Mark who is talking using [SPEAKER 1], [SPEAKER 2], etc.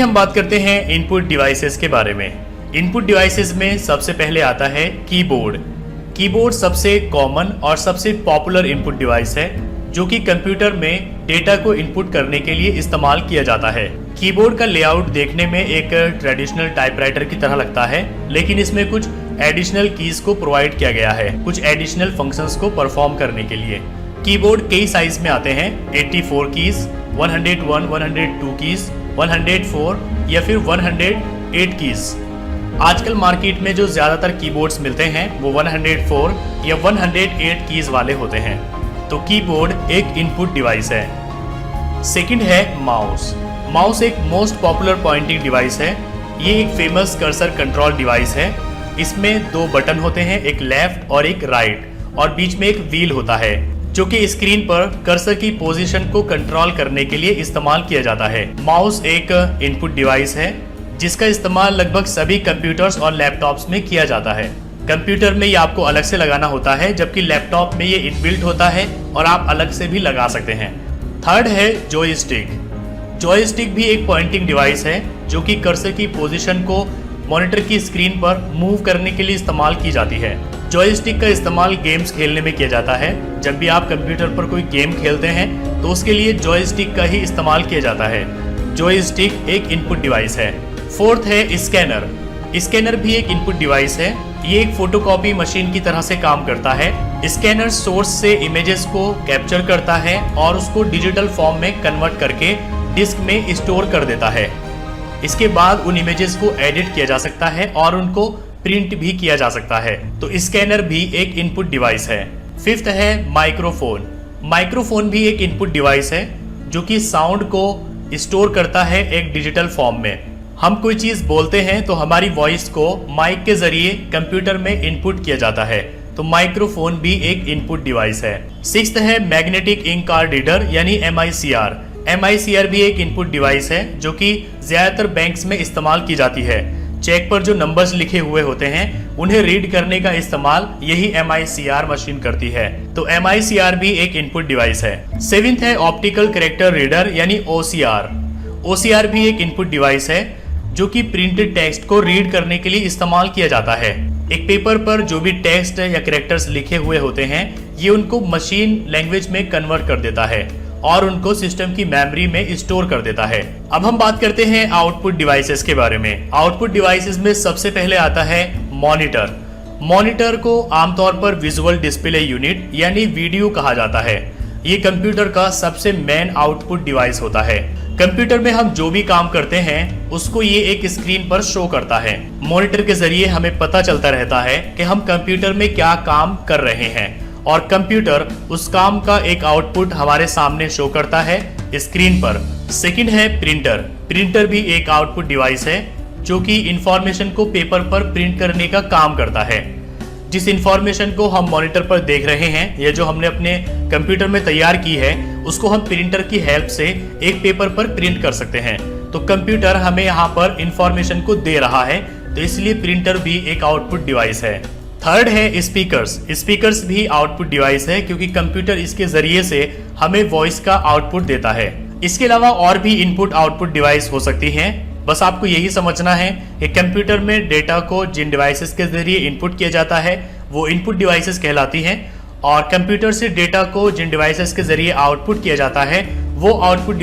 [SPEAKER 1] हम बात करते हैं इनपुट डिवाइसेस के बारे में। इनपुट डिवाइसेस में सबसे पहले आता है कीबोर्ड। कीबोर्ड सबसे कॉमन और सबसे पॉपुलर इनपुट डिवाइस है जो कि कंप्यूटर में डेटा को इनपुट करने के लिए इस्तेमाल किया जाता है। कीबोर्ड का लेआउट देखने में एक ट्रेडिशनल टाइपराइटर की तरह लगता है, लेकिन इसमें कुछ एडिशनल कीज को प्रोवाइड किया गया है कुछ एडिशनल फंक्शंस को परफॉर्म करने के लिए। कीबोर्ड कई साइज में आते हैं, 84 कीज, 101, 102 कीज, 104 या फिर 108 कीज। आजकल मार्केट में जो ज्यादातर कीबोर्ड्स मिलते हैं वो 104 या 108 कीज वाले होते हैं। तो कीबोर्ड एक इनपुट डिवाइस है। सेकंड है माउस। माउस एक मोस्ट पॉपुलर पॉइंटिंग डिवाइस है। ये एक फेमस कर्सर कंट्रोल डिवाइस है। इसमें दो बटन होते हैं, एक लेफ्ट और एक राइट, और बीच में एक व्हील होता है जो कि स्क्रीन पर कर्सर की पोजीशन को कंट्रोल करने के लिए इस्तेमाल किया जाता है। माउस एक इनपुट डिवाइस है जिसका इस्तेमाल लगभग सभी कंप्यूटर्स और लैपटॉप्स में किया जाता है। कंप्यूटर में ये आपको अलग से लगाना होता है, जबकि लैपटॉप में ये इनबिल्ट होता है और आप अलग से भी लगा सकते हैं। थर्ड है जॉयस्टिक। जॉयस्टिक भी एक पॉइंटिंग डिवाइस है जो कि कर्सर की पोजीशन को मॉनिटर की स्क्रीन पर मूव करने के लिए इस्तेमाल की जाती है। जॉयस्टिक का इस्तेमाल गेम्स खेलने में किया जाता है। जब भी आप कंप्यूटर पर कोई गेम खेलते हैं तो उसके लिए जॉयस्टिक का ही इस्तेमाल किया जाता है। जॉयस्टिक एक इनपुट डिवाइस है। फोर्थ है स्कैनर। स्कैनर भी एक इनपुट डिवाइस है। ये एक फोटोकॉपी मशीन की तरह से काम करता है। स्कैनर सोर्स से इमेजेस को कैप्चर करता है और उसको डिजिटल फॉर्म में कन्वर्ट करके डिस्क में स्टोर कर देता है। इसके बाद उन इमेजेस को एडिट किया जा सकता है और उनको प्रिंट भी किया जा सकता है। तो स्कैनर भी एक इनपुट डिवाइस है। फिफ्थ है माइक्रोफोन। माइक्रोफोन भी एक इनपुट डिवाइस है जो कि साउंड को स्टोर करता है एक डिजिटल फॉर्म में। हम कोई चीज बोलते हैं तो हमारी वॉइस को माइक के जरिए कंप्यूटर में इनपुट किया जाता है। तो माइक्रोफोन भी एक इनपुट डिवाइस है। सिक्स्थ है मैग्नेटिक इंक कार्ड रीडर यानी MICR। MICR भी एक इनपुट डिवाइस है जो कि ज्यादातर बैंक्स में इस्तेमाल की जाती है। चेक पर जो नंबर्स लिखे हुए होते हैं उन्हें रीड करने का इस्तेमाल यही MICR मशीन करती है। तो MICR भी एक इनपुट डिवाइस है। सेवेंथ है ऑप्टिकल कैरेक्टर रीडर यानी OCR। OCR भी एक इनपुट डिवाइस है जो कि प्रिंटेड टेक्स्ट को रीड करने के लिए इस्तेमाल किया जाता है। एक पेपर पर जो भी टेक्स्ट या कैरेक्टर्स लिखे हुए होते हैं ये उनको मशीन लैंग्वेज में कन्वर्ट कर देता है और उनको सिस्टम की मेमोरी में स्टोर कर देता है। अब हम बात करते हैं आउटपुट डिवाइसेस के बारे में। आउटपुट डिवाइसेस में सबसे पहले आता है मॉनिटर। मॉनिटर को आमतौर पर विजुअल डिस्प्ले यूनिट यानी वीडियो कहा जाता है। ये कंप्यूटर का सबसे मेन आउटपुट डिवाइस होता है। कंप्यूटर में हम जो भी काम करते हैं उसको ये एक स्क्रीन पर शो करता है। मॉनिटर के जरिए हमें पता चलता रहता है कि हम कंप्यूटर में क्या काम कर रहे हैं और कंप्यूटर उस काम का एक आउटपुट हमारे सामने शो करता है स्क्रीन पर। सेकंड है प्रिंटर। प्रिंटर भी एक आउटपुट डिवाइस है जो कि इंफॉर्मेशन को पेपर पर प्रिंट करने का काम करता है। जिस इंफॉर्मेशन को हम मॉनिटर पर देख रहे हैं या जो हमने अपने कंप्यूटर में तैयार की है उसको हम प्रिंटर की हेल्प से एक पेपर पर प्रिंट कर सकते हैं। तो कंप्यूटर हमें यहाँ पर इंफॉर्मेशन को दे रहा है, तो इसलिए प्रिंटर भी एक आउटपुट डिवाइस है। थर्ड है स्पीकर्स। स्पीकर्स भी आउटपुट डिवाइस है क्योंकि कंप्यूटर इसके जरिए से हमें वॉइस का आउटपुट देता है। इसके अलावा और भी इनपुट आउटपुट डिवाइस हो सकती हैं। बस आपको यही समझना है कि कंप्यूटर में डेटा को जिन डिवाइसेस के जरिए इनपुट किया जाता है वो इनपुट डिवाइसेस कहलाती हैं और कंप्यूटर से डेटा को जिन डिवाइसेस के जरिए आउटपुट किया जाता है वो आउटपुट